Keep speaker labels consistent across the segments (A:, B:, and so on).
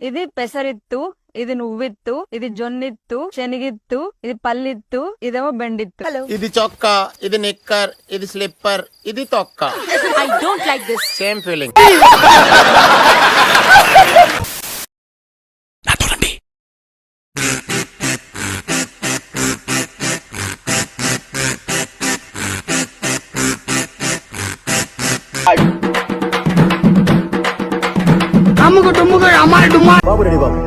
A: ఇది పెసరిత్తు, ఇది నువ్విత్తు, ఇది జొన్నిత్తు, శనిగిత్తు, ఇది పల్లిత్తు, ఇదేమో బెండిత్తు.
B: ఇది చొక్కా, ఇది నిక్కర్, ఇది స్లిప్పర్, ఇది తొక్క.
C: I don't like this.
B: Same feeling.
D: Babu ready Babu.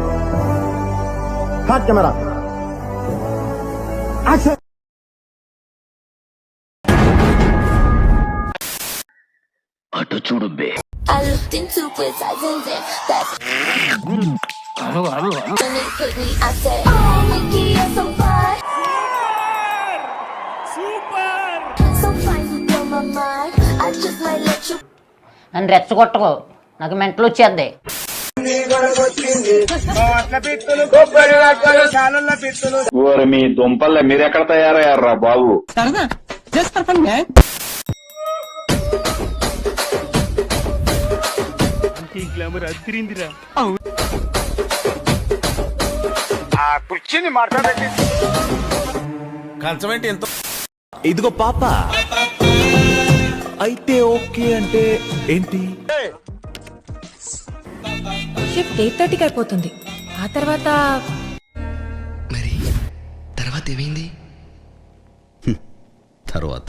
D: Hot camera action.
E: అటు చూడు బే.
F: I looked into his eyes and then that's when it hit me. I said, oh, Mickey, you're so fine. So fine, you blow my mind. I just might let you.
G: నన్ను రెచ్చగొట్టకు, నాకు mental వచ్చేద్ది.
E: ఓరి మీ దుంపల్లే మీరెక్కడ తయారయ్యారా బాబు?
B: కంచమేంటి ఎంత?
H: ఇదిగో పాప అయితే okay అంటే ఏంటి?
C: షిఫ్ట్ 8:30కి అయిపోతుంది. ఆ తర్వాత
I: మరి తర్వాత ఏమైంది? తర్వాత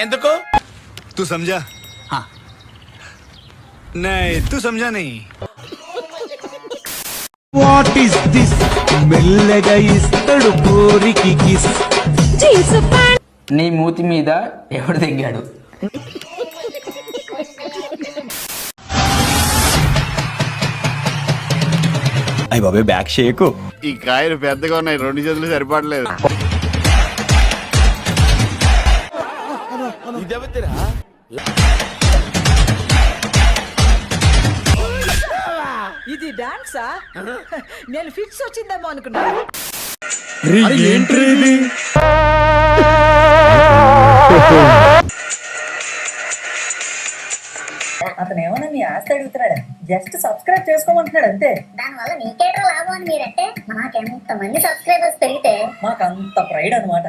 B: ఎందుకు?
H: తూ సమझा? नहीं तू समझा नहीं. What is this? మెల్లగా ఇస్తాడు కోరికి కిస్.
J: నీ మూతి మీద ఎవడు దిగాడు?
H: అయ్య బాబాయ్ బ్యాక్ షేకు.
B: ఈ కాయలు పెద్దగా ఉన్నాయి, 2 చేతులు సరిపడలేదు.
C: ఇది డాన్సా? నేను ఫిక్స్ వచ్చిందేమో అనుకున్నా. అతను ఏమన్నా మీ ఆస్తి అడుగుతున్నాడా? జస్ట్ సబ్స్క్రైబ్ చేసుకోమంటున్నాడు అంతే.
F: దానివల్ల నీకేటో లాభం అని మీరంటే మాకెంత మంది సబ్స్క్రైబర్స్ పెరిగితే
C: మాకు అంత ప్రైడ్ అనమాట.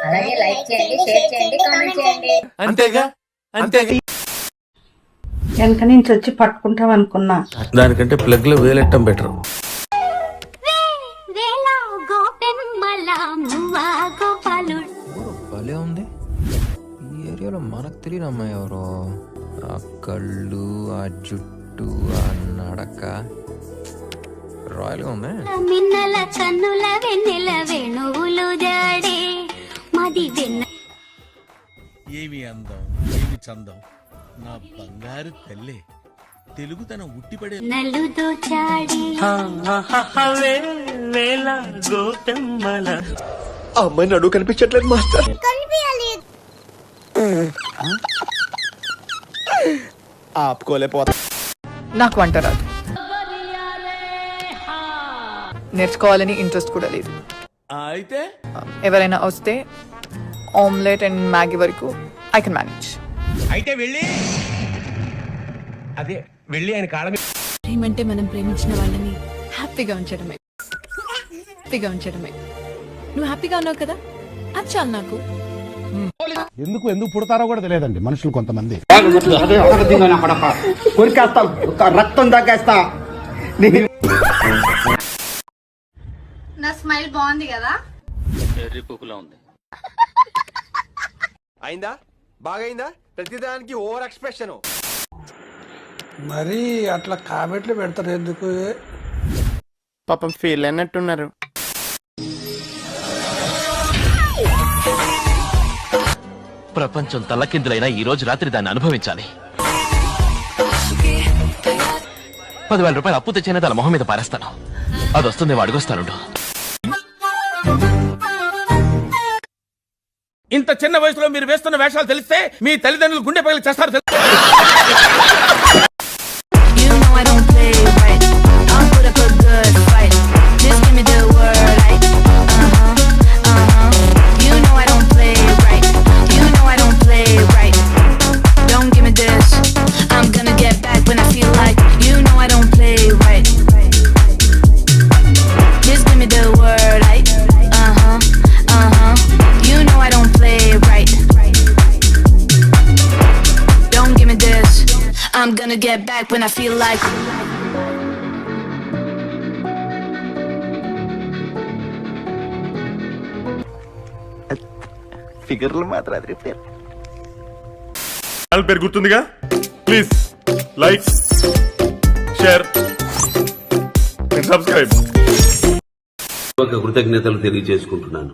F: అలాగే లైక్ చేయండి, షేర్ చేయండి, కామెంట్ చేయండి.
B: అంతేగా అంతేగా.
A: వెనక నుంచి వచ్చి పట్టుకుంటాం అనుకున్నా.
H: దానికంటే ప్లగ్ లో వేలెట్టం బెటర్.
J: భలే ఉంది. ఈ ఏరియాలో మనకు తెలియని అమ్మాయి ఎవరో. ఆ కళ్ళు, ఆ జుట్టు, ఆ నడక రాయల్గా ఉంది.
F: మిన్నల కన్నుల వెన్నెల వేణువులు జాడే మది వెన్న.
K: ఏమి అందం, ఏమి చందం, నా బంగారు తల్లి. తెలుగుతనం ఉట్టిపడే
F: నల్లు దోచాడి
D: అమ్మాయి నడువు కనిపించట్లేదు మాస్టర్. ఆపుకోలేకపోతా.
C: నాకు వంట రాదు, నేర్చుకోవాలని ఇంట్రెస్ట్ కూడా లేదు.
K: అయితే
C: ఎవరైనా వస్తే ఆమ్లెట్ అండ్ మ్యాగీ వరకు ఐ కెన్ మేనేజ్.
K: అయితే వెళ్ళి ఆయన కాళ్ళ మీద.
C: ప్రేమంటే మనం ప్రేమించిన వాళ్ళని హ్యాపీగా ఉంచడమే. నువ్వు హ్యాపీగా ఉన్నావు కదా, అది చాలు నాకు.
D: ఎందుకు పుడతారో కూడా తెలియదండి మనుషులు కొంతమంది. రక్తం తగ్గేస్తా.
A: నా స్మైల్ బాగుంది కదా?
H: అయిందా? బాగైందా? ప్రతిదానికి ఓవర్ ఎక్స్ప్రెషన్.
D: మరి అట్లా కామెంట్లు పెడతారు ఎందుకు?
B: పాపం ఫీల్ అన్నట్టున్నారు.
E: ప్రపంచం తల్లకిందులైనా ఈ రోజు రాత్రి దాన్ని అనుభవించాలి. 10,000 రూపాయలు అప్పు తెచ్చైనా తన మొహం మీద పారేస్తాను. అది వస్తుంది, అడుగొస్తానుండు.
K: ఇంత చిన్న వయసులో మీరు వేస్తున్న వేషాలు తెలిస్తే మీ తల్లిదండ్రులు గుండె పగిలి చేస్తారు.
F: when I feel like.
I: ఫిగర్లు మాత్రం అది రిపేర్.
K: ఛానల్ పేరు గుర్తుందిగా, please like share and subscribe.
H: కృతజ్ఞతలు తెలియజేసుకుంటున్నాను.